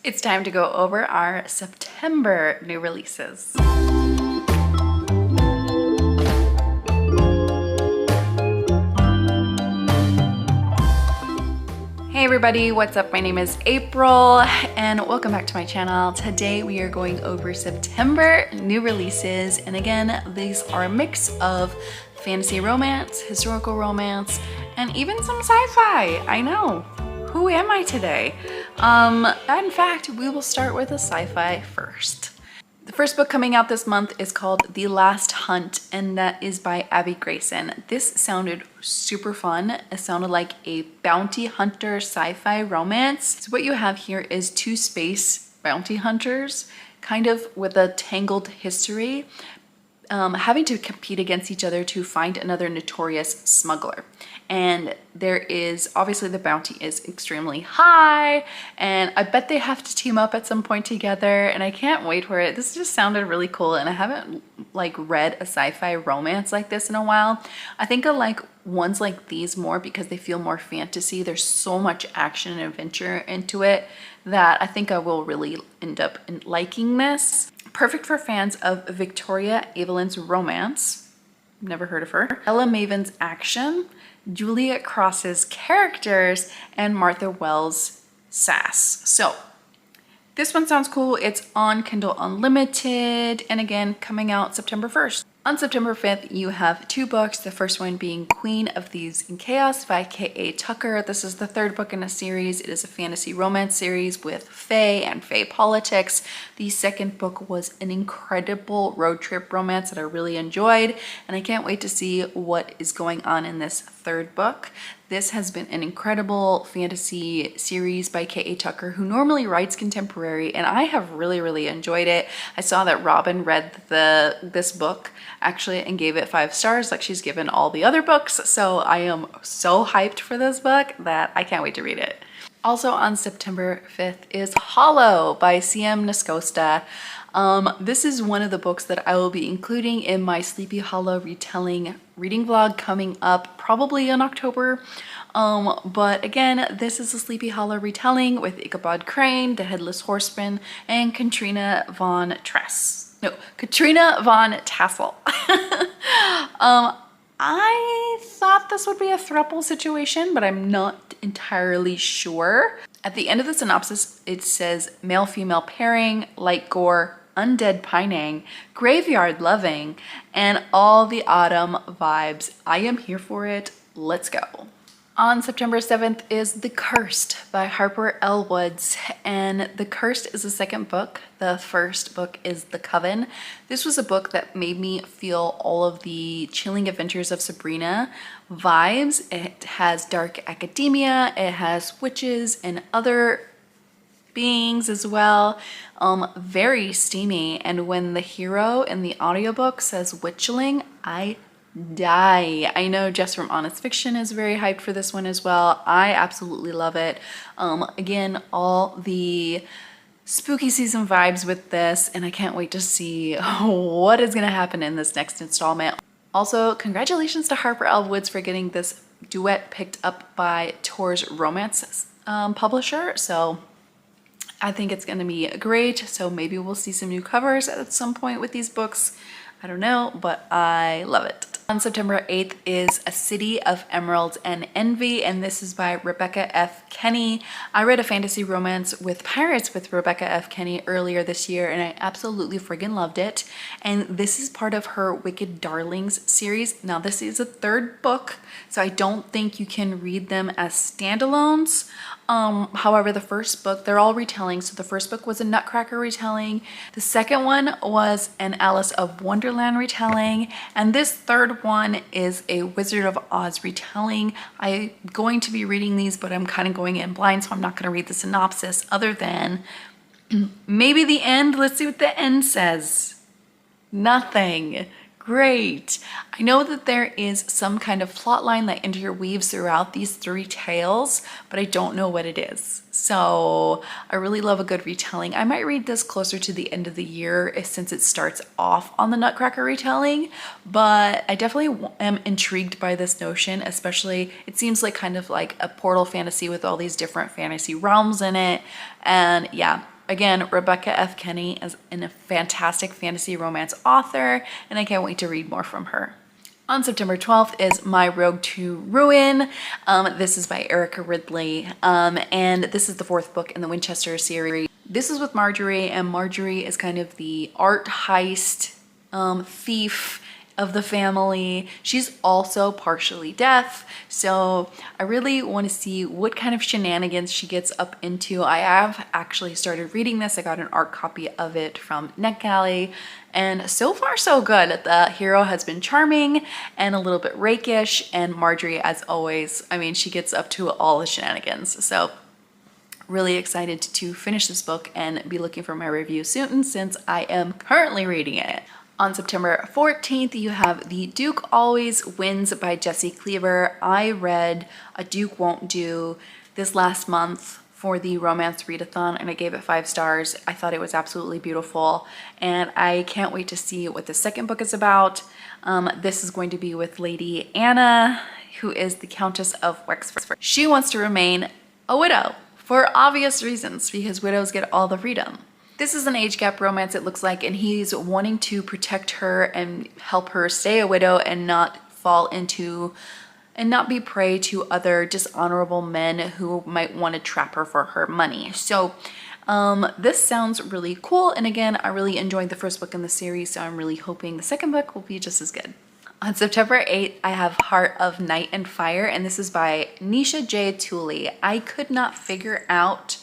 It's time to go over our September new releases. Hey everybody, what's up? My name is April and welcome back to my channel. Today we are going over September new releases, and again, these are a mix of fantasy romance, historical romance, and even some sci-fi. I know. Who am I today? In fact, we will start with a sci-fi first. The first book coming out this month is called The Last Hunt, and that is by Abby Grayson. This sounded super fun. It sounded like a bounty hunter sci-fi romance. So what you have here is two space bounty hunters, kind of with a tangled history, having to compete against each other to find another notorious smuggler. And there is, obviously the bounty is extremely high, and I bet they have to team up at some point together, and I can't wait for it. This just sounded really cool, and I haven't like read a sci-fi romance like this in a while. I think I like ones like these more because they feel more fantasy. There's so much action and adventure into it that I think I will really end up liking this. Perfect for fans of Victoria Evelyn's romance. Never heard of her. Ella Maven's action, Julia Cross's characters, and Martha Wells' sass. So this one sounds cool. It's on Kindle Unlimited, and again, coming out September 1st. On September 5th, you have two books. The first one being Queen of Thieves and Chaos by K.A. Tucker. This is the third book in a series. It is a fantasy romance series with fae and fae politics. The second book was an incredible road trip romance that I really enjoyed, and I can't wait to see what is going on in this third book. This has been an incredible fantasy series by K.A. Tucker, who normally writes contemporary, and I have really enjoyed it. I saw that Robin read this book actually and gave it 5 stars like she's given all the other books, so I am so hyped for this book that I can't wait to read it. Also on September 5th is Hollow by C.M. Nascosta. This is one of the books that I will be including in my Sleepy Hollow retelling reading vlog coming up probably in October. But again, this is a Sleepy Hollow retelling with Ichabod Crane, the Headless Horseman, and Katrina von Tassel. I thought this would be a throuple situation, but I'm not entirely sure. At the end of the synopsis, it says male-female pairing, light gore, undead pining, graveyard loving, and all the autumn vibes. I am here for it. Let's go. On September 7th is The Cursed by Harper L. Woods, and The Cursed is the second book. The first book is The Coven. This was a book that made me feel all of the Chilling Adventures of Sabrina vibes. It has dark academia, it has witches and other beings as well. Very steamy, and when the hero in the audiobook says witchling, I die. I know Jess from Honest Fiction is very hyped for this one as well. I absolutely love it. Again, all the spooky season vibes with this, and I can't wait to see what is going to happen in this next installment. Also, congratulations to Harper L. Woods for getting this duet picked up by Tor's Romance publisher. So I think it's going to be great. So maybe we'll see some new covers at some point with these books. I don't know, but I love it. On September 8th is A City of Emeralds and Envy, and this is by Rebecca F. Kenny. I read a fantasy romance with pirates with Rebecca F. Kenny earlier this year, and I absolutely friggin' loved it. And this is part of her Wicked Darlings series. Now, this is a third book, so I don't think you can read them as standalones. However, the first book, they're all retellings. So the first book was a Nutcracker retelling. The second one was an Alice of Wonderland retelling. And this third one is a Wizard of Oz retelling. I'm going to be reading these, but I'm kind of going in blind, so I'm not going to read the synopsis other than maybe the end. Let's see what the end says. Nothing. Great. I know that there is some kind of plot line that interweaves throughout these 3 tales, but I don't know what it is. So I really love a good retelling. I might read this closer to the end of the year since it starts off on the Nutcracker retelling, but I definitely am intrigued by this notion, especially it seems like kind of like a portal fantasy with all these different fantasy realms in it. And yeah, Again, Rebecca F. Kenny is a fantastic fantasy romance author, and I can't wait to read more from her. On September 12th is My Road to Ruin. This is by Erica Ridley, and this is the 4th book in the Winchester series. This is with Marjorie, and Marjorie is kind of the art heist thief of the family. She's also partially deaf, so I really want to see what kind of shenanigans she gets up into. I have actually started reading this. I got an art copy of it from NetGalley, and so far so good. The hero has been charming and a little bit rakish, and Marjorie, as always, I mean, she gets up to all the shenanigans. So really excited to finish this book and be looking for my review soon, since I am currently reading it. On September 14th, you have The Duke Always Wins by Jessie Cleaver. I read A Duke Won't Do this last month for the romance readathon, and I gave it 5 stars. I thought it was absolutely beautiful, and I can't wait to see what the second book is about. This is going to be with Lady Anna, who is the Countess of Wexford. She wants to remain a widow for obvious reasons, because widows get all the freedom. This is an age gap romance, it looks like, and he's wanting to protect her and help her stay a widow and not fall into and not be prey to other dishonorable men who might want to trap her for her money. So this sounds really cool, and again, I really enjoyed the first book in the series, so I'm really hoping the second book will be just as good. On September 8th, I have Heart of Night and Fire, and this is by Nisha J. Tooley. I could not figure out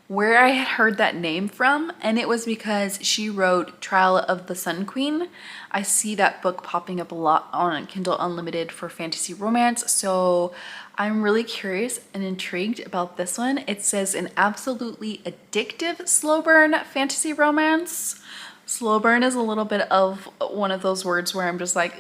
where I had heard that name from, and it was because she wrote Trial of the Sun Queen. I see that book popping up a lot on Kindle Unlimited for fantasy romance, so I'm really curious and intrigued about this one. It says an absolutely addictive slow burn fantasy romance. Slow burn is a little bit of one of those words where I'm just like,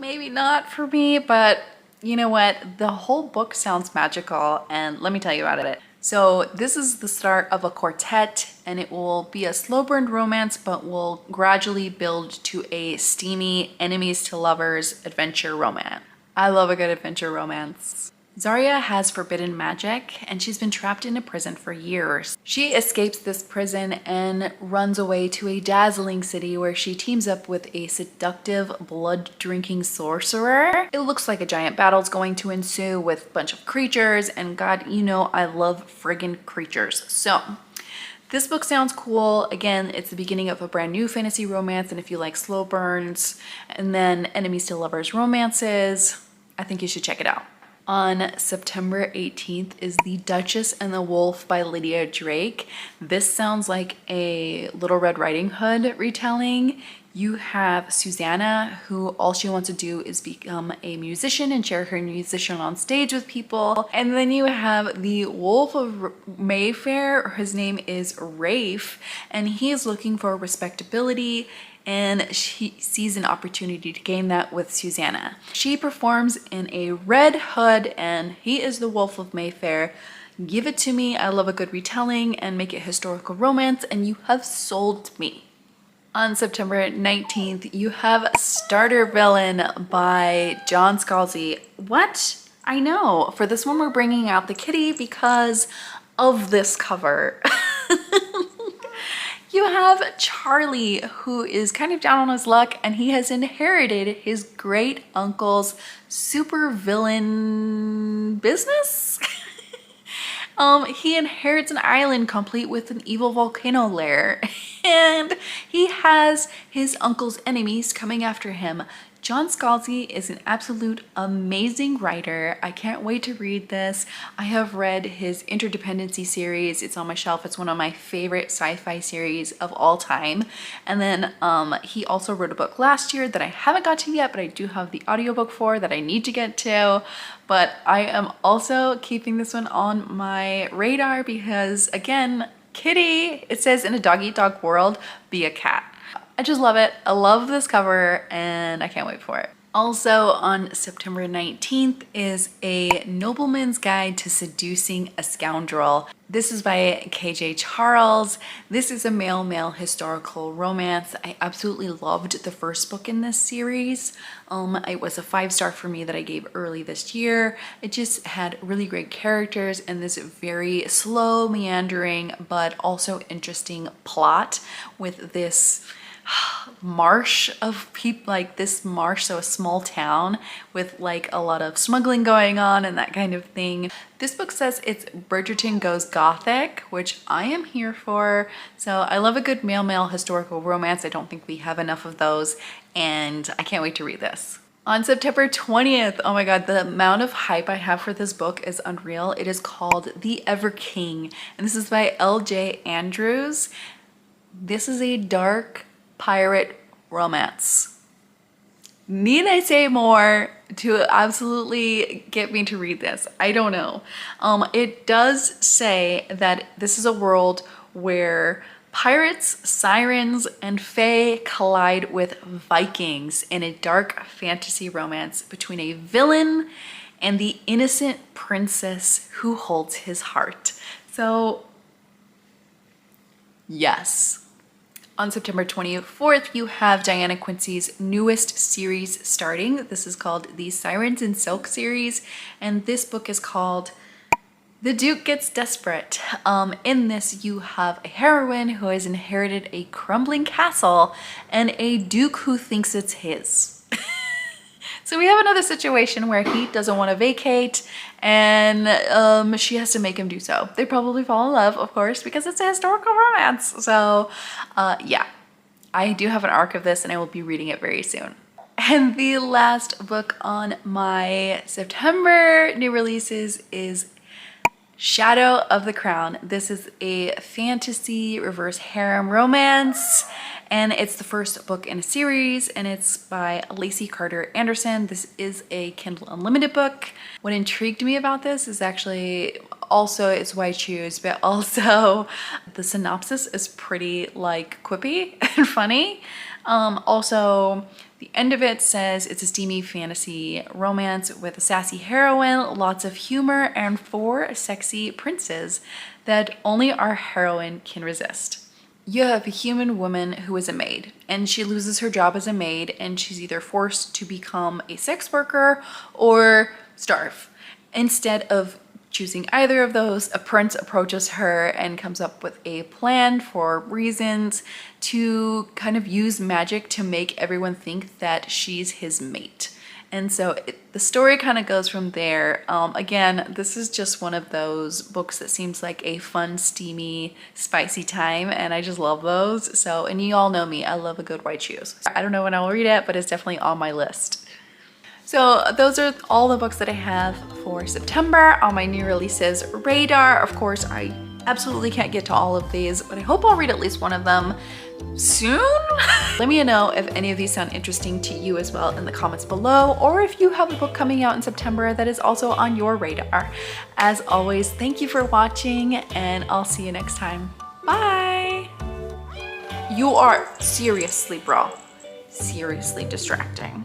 maybe not for me, but you know what? The whole book sounds magical, and let me tell you about it. So this is the start of a quartet, and it will be a slow burned romance, but will gradually build to a steamy enemies to lovers adventure romance. I love a good adventure romance. Zarya has forbidden magic, and she's been trapped in a prison for years. She escapes this prison and runs away to a dazzling city where she teams up with a seductive, blood-drinking sorcerer. It looks like a giant battle's going to ensue with a bunch of creatures, and God, you know I love friggin' creatures. So this book sounds cool. Again, it's the beginning of a brand new fantasy romance, and if you like slow burns and then enemies to lovers romances, I think you should check it out. On September 18th is The Duchess and the Wolf by Lydia Drake. This sounds like a Little Red Riding Hood retelling. You have Susanna, who all she wants to do is become a musician and share her musician on stage with people. And then you have the Wolf of Mayfair. His name is Rafe, and he is looking for respectability, and she sees an opportunity to gain that with Susanna. She performs in a red hood, and he is the Wolf of Mayfair. Give it to me. I love a good retelling, and make it historical romance, and you have sold me. On September 19th, you have Starter Villain by John Scalzi. What? I know. For this one, we're bringing out the kitty because of this cover. You have Charlie, who is kind of down on his luck, and he has inherited his great uncle's super villain business. He inherits an island complete with an evil volcano lair, and he has his uncle's enemies coming after him. John Scalzi is an absolute amazing writer. I can't wait to read this. I have read his Interdependency series. It's on my shelf. It's one of my favorite sci-fi series of all time. And then he also wrote a book last year that I haven't got to yet, but I do have the audiobook for that I need to get to. But I am also keeping this one on my radar because, again, kitty, it says in a dog-eat-dog world, be a cat. I just love it. I love this cover, and I can't wait for it. Also on September 19th is A Nobleman's Guide to Seducing a Scoundrel. This is by KJ Charles. This is a male-male historical romance. I absolutely loved the first book in this series. It was a 5-star for me that I gave early this year. It just had really great characters and this very slow, meandering, but also interesting plot with this marsh of people, like this marsh, so a small town with like a lot of smuggling going on and that kind of thing. This book says it's Bridgerton Goes Gothic, which I am here for. So I love a good male-male historical romance. I don't think we have enough of those, and I can't wait to read this. On September 20th, oh my god, the amount of hype I have for this book is unreal. It is called The Ever King, and this is by LJ Andrews. This is a dark pirate romance. Need I say more to absolutely get me to read this? I don't know. It does say that this is a world where pirates, sirens, and fae collide with Vikings in a dark fantasy romance between a villain and the innocent princess who holds his heart. So, yes. On September 24th, you have Diana Quincy's newest series starting. This is called the Sirens in Silk series, and this book is called The Duke Gets Desperate. In this, you have a heroine who has inherited a crumbling castle and a duke who thinks it's his. So we have another situation where he doesn't want to vacate and she has to make him do so. They probably fall in love, of course, because it's a historical romance. So yeah, I do have an arc of this and I will be reading it very soon. And the last book on my September new releases is Shadow of the Crown. This is a fantasy reverse harem romance, and it's the first book in a series, and it's by Lacey Carter Anderson. This is a Kindle Unlimited book. What intrigued me about this is actually also it's why I choose, but also the synopsis is pretty like quippy and funny. Also, the end of it says it's a steamy fantasy romance with a sassy heroine, lots of humor, and 4 sexy princes that only our heroine can resist. You have a human woman who is a maid, and she loses her job as a maid, and she's either forced to become a sex worker or starve. Instead of choosing either of those, a prince approaches her and comes up with a plan for reasons to kind of use magic to make everyone think that she's his mate. And so the story kind of goes from there. Again, this is just one of those books that seems like a fun, steamy, spicy time, and I just love those. So, and you all know me, I love a good white shoes. I don't know when I'll read it, but it's definitely on my list. So those are all the books that I have for September on my new releases radar. Of course, I absolutely can't get to all of these, but I hope I'll read at least one of them soon. Let me know if any of these sound interesting to you as well in the comments below, or if you have a book coming out in September that is also on your radar. As always, thank you for watching, and I'll see you next time. Bye! You are seriously, bro, seriously distracting.